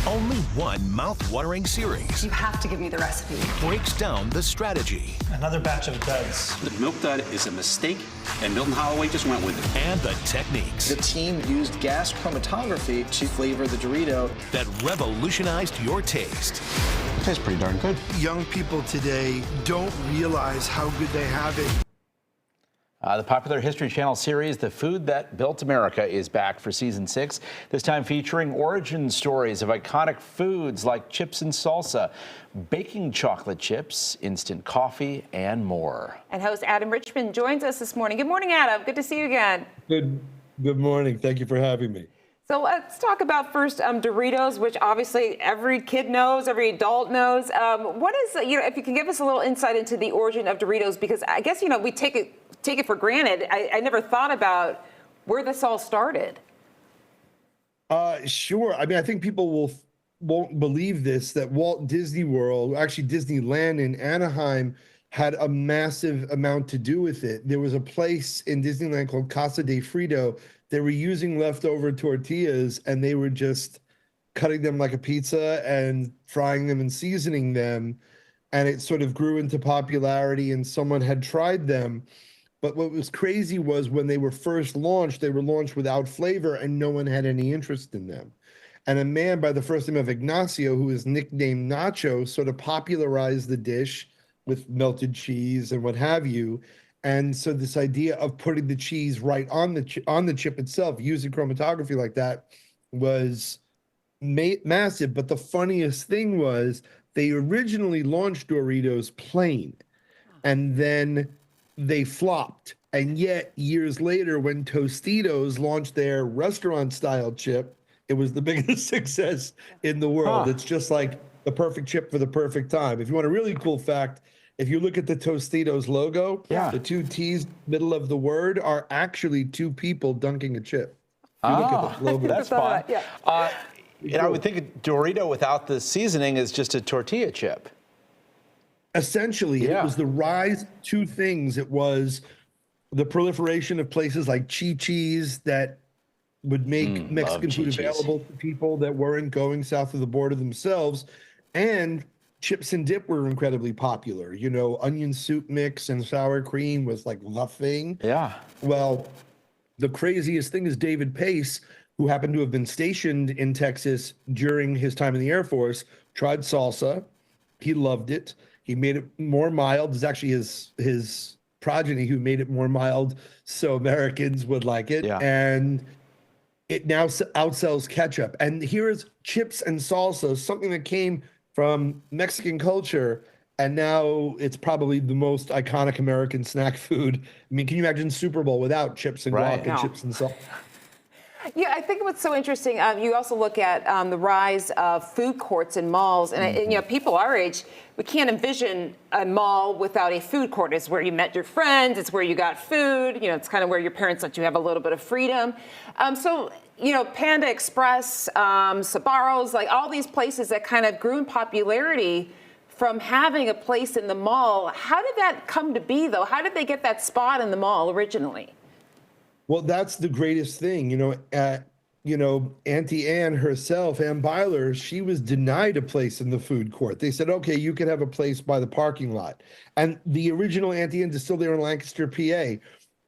Only one mouth-watering series You have to give me the recipe. breaks down the strategy Another batch of duds. The milk dud is a mistake, and Milton Holloway just went with it. and the techniques The team used gas chromatography to flavor the Dorito. that revolutionized your taste. Tastes pretty darn good. Young people today don't realize how good they have it. The popular History Channel series, The Food That Built America, is back for season 6, this time featuring origin stories of iconic foods like chips and salsa, baking chocolate chips, instant coffee, and more. And host Adam Richman joins us this morning. Good morning, Adam. Good to see you again. Good morning. Thank you for having me. So let's talk about first Doritos, which obviously every kid knows, every adult knows. What is, if you can give us a little insight into the origin of Doritos, because I guess, we take it for granted. I never thought about where this all started. Sure. I mean, I think people won't believe this, that Walt Disney World, actually Disneyland in Anaheim, had a massive amount to do with it. There was a place in Disneyland called Casa de Frito. They were using leftover tortillas and they were just cutting them like a pizza and frying them and seasoning them. And it sort of grew into popularity and someone had tried them. But what was crazy was when they were first launched, they were launched without flavor and no one had any interest in them. And a man by the first name of Ignacio, who is nicknamed Nacho, sort of popularized the dish with melted cheese and what have you. And so this idea of putting the cheese right on the chip itself, using chromatography like that, was massive. But the funniest thing was they originally launched Doritos plain, and then they flopped. And yet years later, when Tostitos launched their restaurant-style chip, it was the biggest success in the world. It's just like the perfect chip for the perfect time. If you want a really cool fact, if you look at the Tostitos logo, the two T's middle of the word are actually two people dunking a chip. If you look at the logo. That's fun. Yeah. I would think a Dorito without the seasoning is just a tortilla chip. Essentially, it was the rise of two things. It was the proliferation of places like Chi-Chi's that would make Mexican food available to people that weren't going south of the border themselves, and chips and dip were incredibly popular. Onion soup mix and sour cream was like the thing. Yeah. Well, the craziest thing is David Pace, who happened to have been stationed in Texas during his time in the Air Force, tried salsa. He loved it. He made it more mild. It's actually his progeny who made it more mild so Americans would like it. Yeah. And it now outsells ketchup. And here's chips and salsa, something that came from Mexican culture, and now it's probably the most iconic American snack food. I mean, can you imagine Super Bowl without chips and guac and chips and salsa? Yeah, I think what's so interesting, you also look at the rise of food courts in malls, and people our age, we can't envision a mall without a food court. It's where you met your friends, it's where you got food, it's kind of where your parents let you have a little bit of freedom. Panda Express, Sbarro's, like all these places that kind of grew in popularity from having a place in the mall. How did that come to be, though? How did they get that spot in the mall originally? Well, that's the greatest thing. Auntie Anne herself, Ann Byler, she was denied a place in the food court. They said, okay, you could have a place by the parking lot. And the original Auntie Anne's is still there in Lancaster, PA.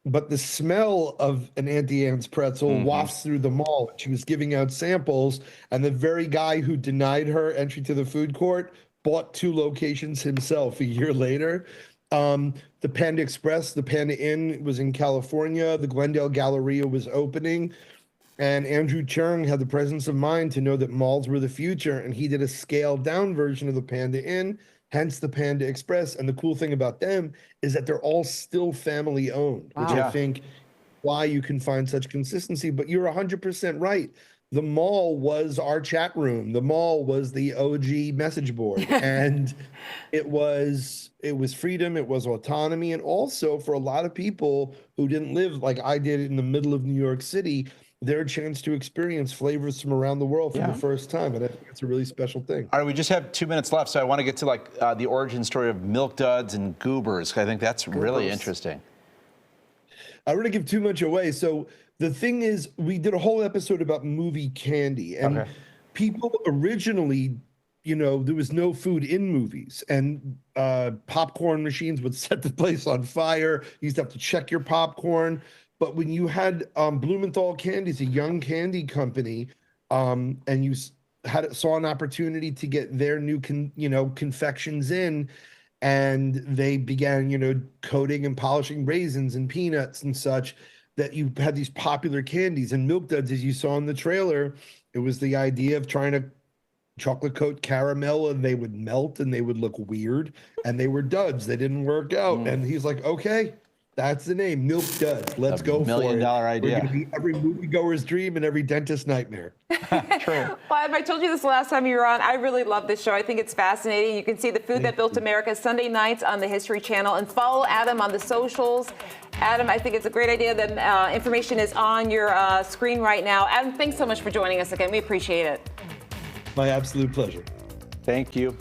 But the smell of an Auntie Anne's pretzel wafts through the mall. She was giving out samples, and the very guy who denied her entry to the food court bought 2 locations himself a year later. The Panda Express, the Panda Inn was in California. The Glendale Galleria was opening. And Andrew Chung had the presence of mind to know that malls were the future. And he did a scaled down version of the Panda Inn, hence the Panda Express. And the cool thing about them is that they're all still family owned, which I think why you can find such consistency. But you're 100% right. The mall was our chat room. The mall was the OG message board. And it was freedom, it was autonomy. And also for a lot of people who didn't live like I did in the middle of New York City, their chance to experience flavors from around the world for the first time. And I think it's a really special thing. All right, we just have 2 minutes left, so I want to get to the origin story of Milk Duds and Goobers. I think that's really interesting. I don't want to give too much away. So the thing is, we did a whole episode about movie candy, and people originally, you know, there was no food in movies, and popcorn machines would set the place on fire. You used to have to check your popcorn. But when you had Blumenthal Candies, a young candy company, and you saw an opportunity to get their new confections in, and they began, you know, coating and polishing raisins and peanuts and such, that you had these popular candies. And Milk Duds, as you saw in the trailer, it was the idea of trying to chocolate coat caramel, and they would melt and they would look weird, and they were duds. They didn't work out. And he's like, okay, that's the name, Milk Duds. Let's go for it. $1 million idea. We're going to be every moviegoer's dream and every dentist's nightmare. True. Well, Adam, I told you this last time you were on. I really love this show. I think it's fascinating. You can see The Food That Built America Sunday nights on the History Channel, and follow Adam on the socials. Adam, I think it's a great idea. The information is on your screen right now. Adam, thanks so much for joining us again. We appreciate it. My absolute pleasure. Thank you.